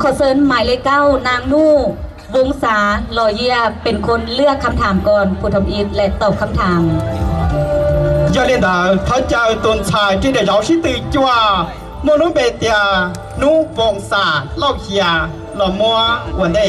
ขอเชิญหมายเลข9นางนู่วงศาลอยเยียเป็นคนเลือกคำถามก่อนผู้ทำอิฐและตอบคำถาม要领导他家顿菜这个饶是对抓莫弄白点弄风沙老下老么我呢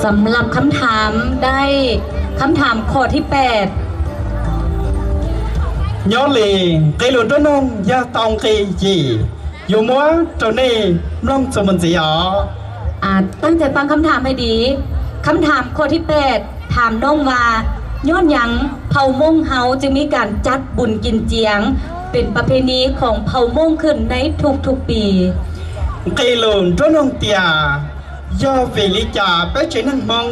สำหรับคำถามได้คำถามข้อที่8nhớ liền cái lúa đó nông gia tông cái gì dù múa trâu này nông cho mình gì ạ ตั้งใจฟังคำถามให้ดีคำถามข้อที่8ถามน้องว่าย้อนหยังเผ่ามงเฮาจึงมีการจัดบุญกินเจียงเป็นประเพณีของเผ่ามงขึ้นในทุกๆปีcái lúa đó nông tia do về lý trả bé chế năng mong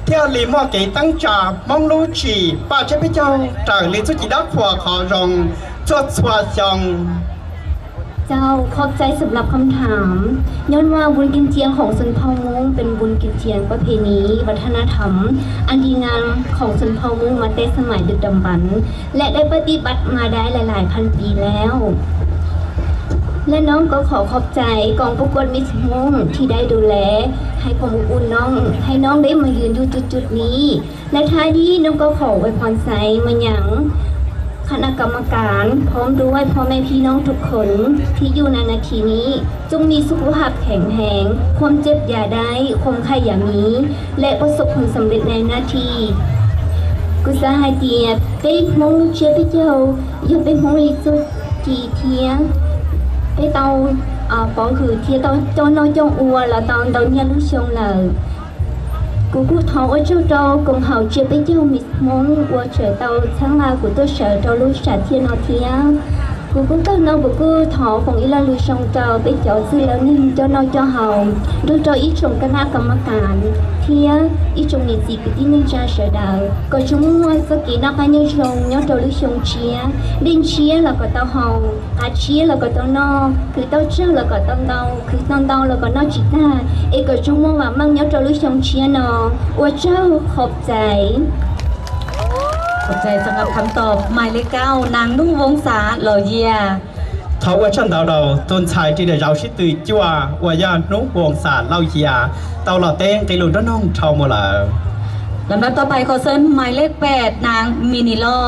theo lý mò cái tăng trả mong lũ chỉ ba chế bé châu trả lý số chỉ đáp hòa khó rong cho xóa xong เจ้าขอบใจสำหรับคำถามย้อนว่าบุญกินเจียงของชนเผ่ามงเป็นบุญกินเจียงประเพณีวัฒนธรรมอันดีงามของชนเผ่ามงมาแต่สมัยดึกดำบรรพ์และได้ปฏิบัติมาได้หลายๆพันปีแล้วและน้องก็ขอขอบใจกองประกวดมิสมงที่ได้ดูแลให้ความอบอุ่นน้องให้น้องได้มายืนอยู่จุดๆนี้และท้ายนี้น้องก็ขออวยพรใส่มาอย่างคณะกรรมการพร้อมด้วยพ่อแม่พี่น้องทุกคนที่อยู่ในนาทีนี้จงมีสุขภาพแข็งแรงความเจ็บอย่าได้ความไข้อย่ามีและประสบผลสำเร็จในหน้าที่กุศลให้เตียบไปมงเชื่อพี่เจ้าอย่าไปมงลิจุจีเทียcái tàu có gửi thì tàu cho nó trong ua là tàu đầu nhà lúc xong là cụ thọ ở châu châu cùng hậu chưa biết châu mít mong ua trở tàu sáng là của tôi sợ tàu lúc sạch thiên nó thia cụ tao nó cụ thọ phòng ý là lúc xong tàu bây giờ dư là nên cho nó cho hậu đôi cho ít trong cái nào cầm cản thia ít trong này gì cái tin ra sợ đạo có chúng mua cái kỹ năng cá nhân trong nhớ tàu lúc xong chia đến chia là có tàu hậu chia là có tàu no cứ tàu chơi là có tàu đau cứ tàu đau là có nó chỉ ta ấy có chúng mua mà mang nhớ tàu lúc xong chia nó ua châu khócใจขอบใจสำหรับคำตอบหมายเลข9นางนุ่งวงศาลอยเยีย头我趁到了顿菜这个饶是对抓我要弄风沙老下到了顶cái lúa đó nông trâu mà là ลำดับต่อไปขอเชิญหมายเลข8นางมินิลอ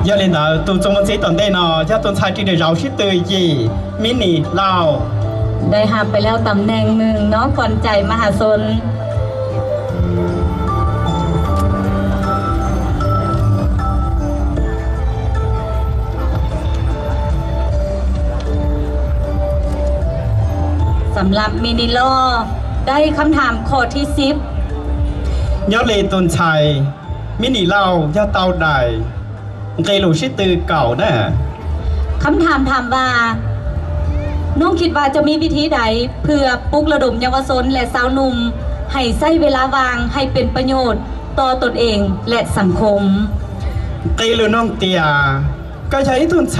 要领导都中文这段的呢要顿菜这个饶是对gì mini lao ได้หาไปแล้วตำแหน่งหนึ่งเนาะขวัญใจมหาชนสำหรับมินิโลได้คำถามข้อที่10nhớ lên tuần chạy mini lao do tàu đài cây lúa shít từ ก่านะคำถามถามว่าน้องคิดว่าจะมีวิธีใดเพื่อปลุกระดมเยาวชนและสาวหนุ่มให้ใช้เวลาว่างให้เป็นประโยชน์ต่อตนเองและสังคมcây lúaน้องเตียก็ใช้tuần chạy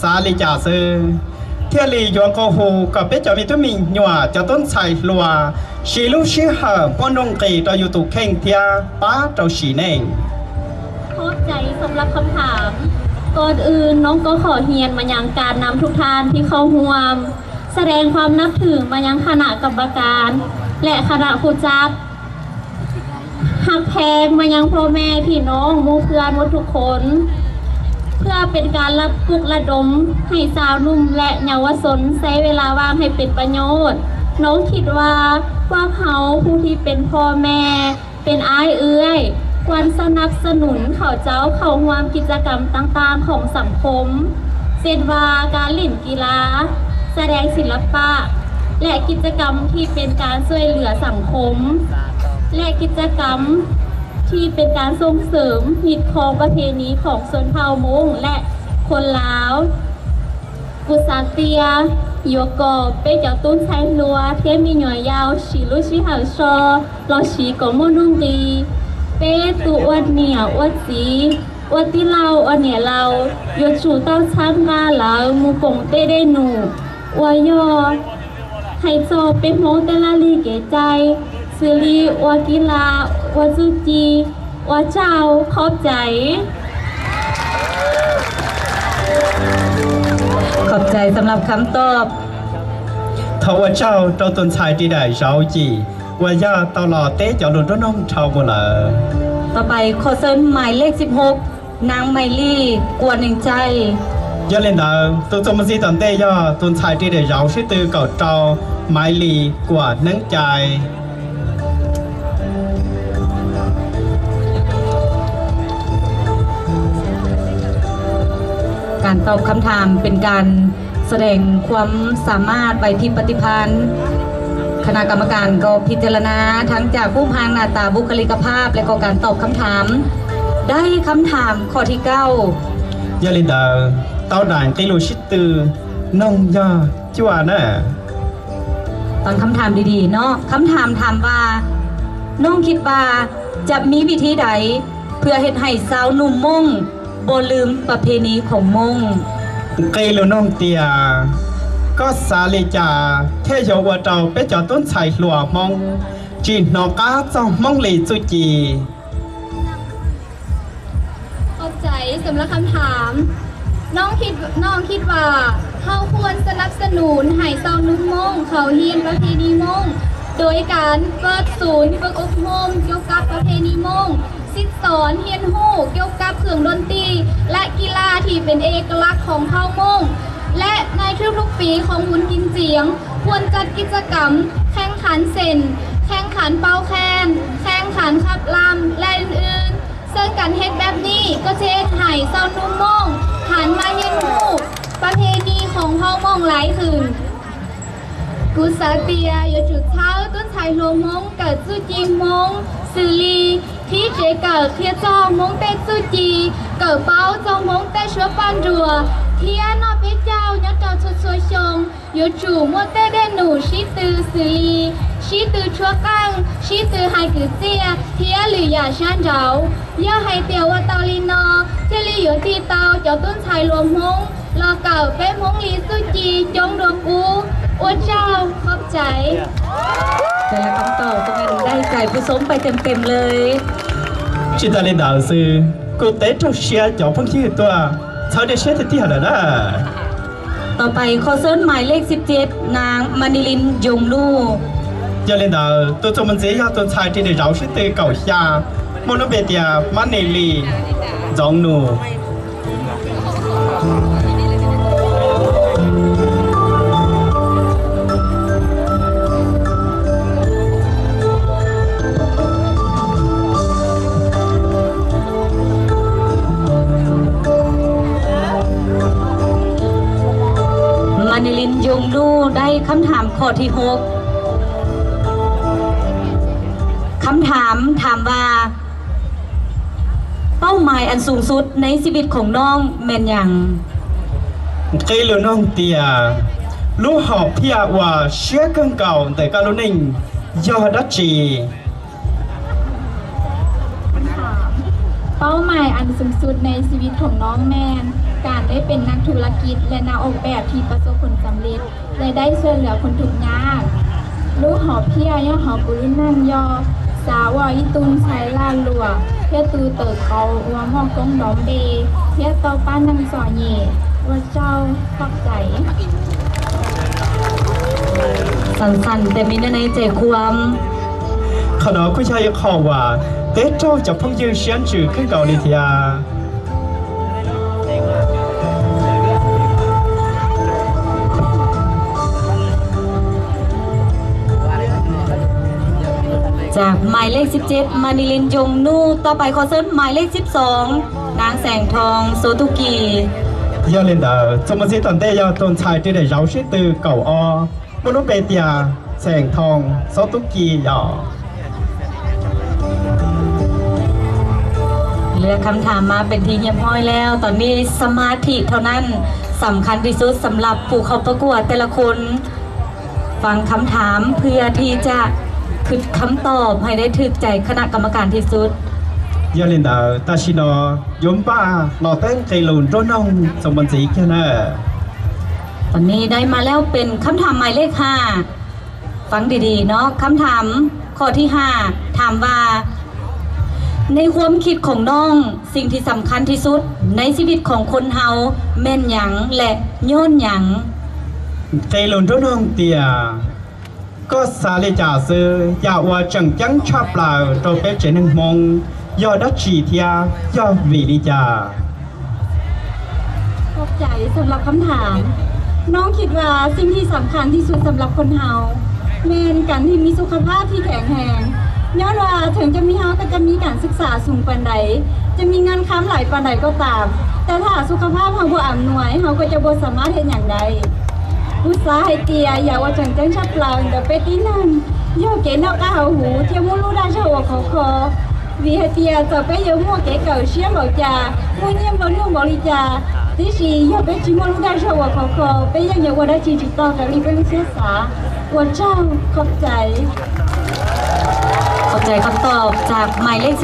สาลิจ่าซื้อเที่ยวลียวนก็หูกับเป็ดจะมีตัวมีหนัวจะต้นใส่ลัวชีลูชีหาป้อนงกีต่ออยู่ตุกเข่งเทียป้าเจ้าชีเน่งขอบใจสำหรับคำถามก่อนอื่นน้องก็ขอเฮียนมายังการนำทุกท่านที่เข้าร่วมแสดงความนับถือมายังคณะกรรมการและคณะผู้จัดหักแพงมายังพ่อแม่พี่น้องหมู่เพื่อนทุกคนเพื่อเป็นการรับปลุกระดมให้สาวนุ่มและเยาวชนใช้เวลาว่างให้เป็นประโยชน์น้องคิดว่าเขาผู้ที่เป็นพ่อแม่เป็นอ้ายเอื้อยควรสนับสนุนเขาเจ้าเข้าร่วมกิจกรรมต่างๆของสังคมเช่นว่าการเล่นกีฬาแสดงศิลปะและกิจกรรมที่เป็นการช่วยเหลือสังคมและกิจกรรมที่เป็นการส่งเสริมฮิตของประเพณีของชนเผ่ามงและคนลาวกุศลเตียโยโกเป็นเจ้าตุ้นใช้ลัวเทียมีหน่วยยาวสีลุชิหาชอลอสีกมนุ่งดีเป็นตัวอวดเหนียวอวดสีอวดที่เราอวดเหนียเราโยชูเต้าชั้นมาแล้วมูกงเต้ได้หนูอวยยอ ให้โจเป็นโมเตลาลีเกใจสิริวากิลาวาจุจีวาเจ้าขอบใจ ขอบใจสำหรับคำตอบ ทว่าเจ้าเราต้นชายที่ได้เจ้าจีว่าย่าตลอดเตะเจ้าหลุดน้องชาวบุญละ ต่อไปขอเซิญหมายเลข 16 นางไมลี่กวนหนึ่งใจ ย่าเล่นดาวตัวจมสีตันเตะย่าต้นชายที่ได้เจ้าชื่อตือเก่าเจ้าไม้ลีกว่านั่งใจ การตอบคำถามเป็นการแสดงความสามารถไว้ที่ปฏิพันธ์คณะกรรมการก็พิจารณาทั้งจากผู้พางหน้าตาบุคลิกภาพ และก็การตอบคำถาม ได้คำถามข้อที่ 9 ย่าเล่นดาวเต้าด่านตีลูชิตตือน้องย่าจิวาน่ะ ตอนคำถามดีๆเนาะคำถามถามว่า น้องคิดว่าจะมีวิธีใด เพื่อเฮ็ดให้สาวหนุ่มมงบ่ลืมประเพณีของมง เกลูน้องเตียก็สาลีจาเทโยว่าเจ้าเป็นเจ้าต้นชายหลัวมองจีนนอกาเจ้ามองลีจุจี ขอบใจสำหรับคำถาม น้องคิดว่าเขาควรสนับสนุนให้ซองนุ่มมงเขาเฮียนประเพณีมงโดยการเปิดศูนย์ฝึกอบรมเกี่ยวกับประเพณีมงสิสอนเฮียนฮู้เกี่ยวกับเครื่องดนตรีและกีฬาที่เป็นเอกลักษณ์ของเผ่ามงและในทุกๆปีของบุญกินเจียง ควรจัดกิจกรรม แข่งขันเซนแข่งขันเป่าแคนแข่งขันขับลำและอื่นๆซึ่งการเฮ็ดแบบนี้ก็จะเฮ็ดให้เซานุ่มมงหันมาเฮียนฮู้ประเพณีของเผ่ามงหลายขึ้นกุศลเตีย有主操ต้นไทรโลมงเกิดจุจีมงสือลีที่เจเกิดเทียจอมงเตจุจีเกิดเป้าจอมงเตชัวปันรัวเทียนอเพเจ้ายัดเจ้าชุดสวยชง有主莫เตเดหนูชีตือสือลีชีตือชัวกังชีตือไฮกือเจียเทียหรืออย่าชันเจ้าย่าไฮเตียวว่าเตาลีนอเจลีอยู่ที่เตาเจ้าต้นไทรรวมมงรอเก่าเป็นมงลีสุจีจงดวงกูโอ้เจ้าขอบใจ แต่ละคำตอบก็เป็นได้ใจผู้ชมไปเต็มๆเลย จิตาเล่นดาวซื้อกูเตะเจ้าเชียร์เจ้าพังชื่อตัวเท่าได้เชียร์ที่หันนะ ต่อไปขอเซิญหมายเลข 17 นางมณิลินยงลู่ ย่าเล่นดาวตัวจมันเสียต้นชายที่ได้เจ้าชื่อตือเก่าชาโมโนเบเตียมันเนลีจองหนู มณิลินยงลู่ได้คำถามข้อที่ 6 คำถามถามว่า เป้าหมายอันสูงสุดในชีวิตของน้องแม่นหยัง เกลูน้องเตียลูกหอบเพียว่าเชื่อเกินเก่าแต่การรู้นิ่งยอดัชจี เป้าหมายอันสูงสุดในชีวิตของน้องแมน การได้เป็นนักธุรกิจและนักออกแบบที่ประสบผลสำเร็จและได้ช่วยเหลือคนทุกข์ยากลูกหอบเพียย่อหอบปุรินั่งยอสาวอีตุนใช้ล่าลัวเพื่อตูเติร์เกาวัวหม้อกงดอมเบเพื่อเตาป้านนังสอเย่ว่าเจ้าขอบใจ สั้นๆแต่มีในใจความ ขณะผู้ชายขอว่าเตะเจ้าจะพังยืนเชียนจือขึ้นเก่าลิเทีย จากหมายเลข 17 มานิลินยงนู่ต่อไปขอเซิญหมายเลข 12 นางแสงทองโซตุกี ย่าเล่นดาวจมันเสียตอนเตะยาต้นชายที่ได้เจ้าชื่อตือเก่าอโมโนเบเตียแสงทองซอตุกียอ เลือกคำถามมาเป็นทีเรียบร้อยแล้ว ตอนนี้สมาธิเท่านั้นสำคัญที่สุดสำหรับผู้เข้าประกวดแต่ละคน ฟังคำถามเพื่อที่จะคิดคำตอบให้ได้ถึกใจคณะกรรมการที่สุด ย่าเล่นดาวตาชิโนยมป้าหล่อเต้นเกลูนโรน้องจมันสีแค่นั้น ตอนนี้ได้มาแล้วเป็นคำถามหมายเลข 5 ฟังดีๆเนาะคำถามข้อที่ 5 ถามว่า ในความคิดของน้องสิ่งที่สำคัญที่สุดในชีวิตของคนเฮาแม่นหยังและย้อนหยัง cây lùn trốn hông tìa có xa lê trả sư dạ hòa chẳng chẳng chạp là trò bé chế nâng mong do đất chỉ thia do vì đi trả ขอบใจสำหรับคำถาม น้องคิดว่าสิ่งที่สำคัญที่สุดสำหรับคนเฮาแม่นการที่มีสุขภาพที่แข็งแรงย้อนว่าถึงจะมีเฮาก็จะมีการศึกษาสูงปานใดจะมีเงินค้ำหลายปานใดก็ตาม แต่ถ้าสุขภาพเฮาบ่อำนวยเฮาก็จะบ่สามารถเฮ็ดหยังได้อุตสาหให้เตียอย่าว่าจังจังชัดลางแต่เป็ดที่นั่นย่อเก๋นอกกะเฮาหูเที่ยวมูรู้ได้ชาวขอvì hệ tia giờ bé giờ mua cái cầu xía lò trà mua nhiêu bao nhiêu bao lì trà tí gì giờ bé chỉ mua lúc đây sao mà khó bé giờ giờ qua đây chỉ to cái lì bé lúc xía xả qua traoขอบใจ เข้าใจคำตอบจากหมายเลข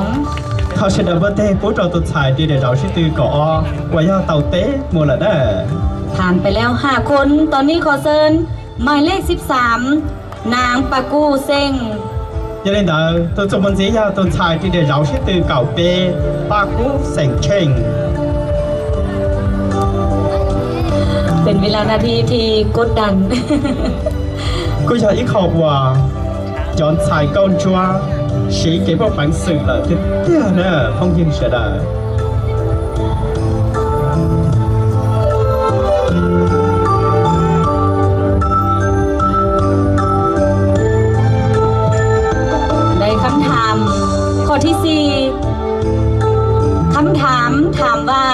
12 เขาsẽ đợi bơ tê bố trò tụt xài đi để rau sĩ tư cỏ qua do tàu tế mua là đó ผ่านไปแล้ว 5 คน ตอนนี้ขอเชิญหมายเลข 13 นางปากูเซ็ง cho nên đó tôi cho mình dễ do tụt xài đi để rau sĩ tư cỏ bê ba cú sành chênh เป็นเวลานาทีที่กดดัน cô cho ít học hòa chọn xài con chua sĩ cái bộ bản sự là tiếp theo nữa không dừng sẽ đợi ในคำถามข้อที่ 4 คำถามถามว่า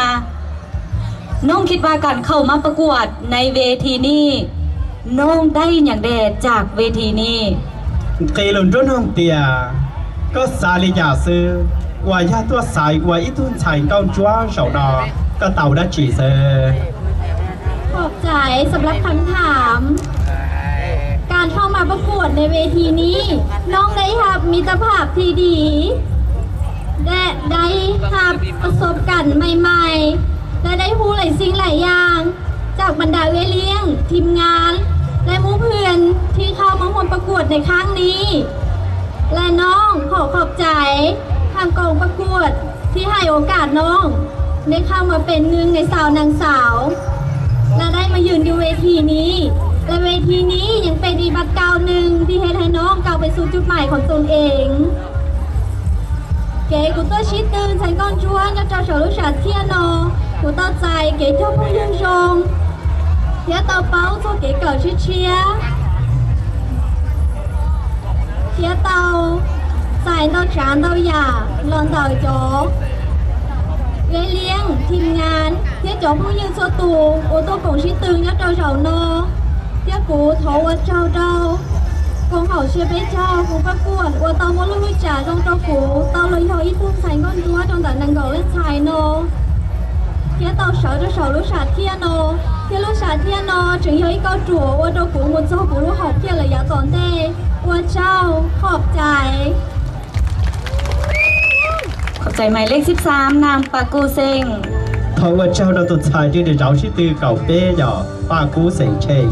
น้องคิดว่าการเข้ามาประกวดในเวทีนี้น้องได้อย่างแดดจากเวทีนี้ cây lùn trốn hông tìa có xa lì giả sư và gia tua xài và ít thun xài con chúa sầu đỏ có tàu đã chỉ sư ขอบใจสำหรับคำถาม การเข้ามาประกวดในเวทีนี้ น้องได้รับมิตรภาพที่ดีและได้รับประสบการณ์ใหม่ๆและได้รู้หลายสิ่งหลายอย่าง จากบรรดาเวเลี้ยงทีมงาน และหมู่เพื่อนที่เข้ามาร่วมประกวดในครั้งนี้ และน้องขอบใจทางกองประกวดที่ให้โอกาสน้องได้เข้ามาเป็นหนึ่งในสาวนางสาว และได้มายืนอยู่เวทีนี้ และเวทีนี้ยังเป็นอีกบัตรก้าวหนึ่งที่ให้น้องก้าวไปสู่จุดหมายของตนเองเก๋của tôi chỉ từ thành con chúa cho trao sở lúc sạch thiên nô của tôi dài ghế cho phong dương rong phía tàu báo cho ghế cờ chia chia phía tàu dài tàu tràn tàu giả lần tàu chỗ ghế liêng team ngàn phía chỗ phong dương cho tù ô tô cũng chỉ từ cho trao sở nô phía của thấu ở trao trao con hậu chưa biết cho cũng phát cuộn của tao muốn lui trả trong trao phủ tao lấy hồi ít phương thành con chúa trong tận năng cầu lên xài nô phía tao sợ cho sầu lúc sạt thiên nô phía lúc sạt thiên nô chỉ hơi câu chùa qua trao phủ một số phủ lúc học kia là giá tổn tê qua traoขอบใจ ขอบใจหมายเลข 13 นางปากูเซ็ง thầu ở trao đã tụt xài đi để rau sĩ tư cỏ bê nhỏ ba cú sành chênh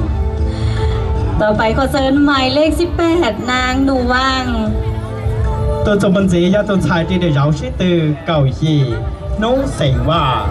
ต่อไปขอเชิญหมายเลข 18 นางหนูว่าง tôi cho mình dễ do tụt xài đi để rau sĩ tư cỏ gì nấu sành hòa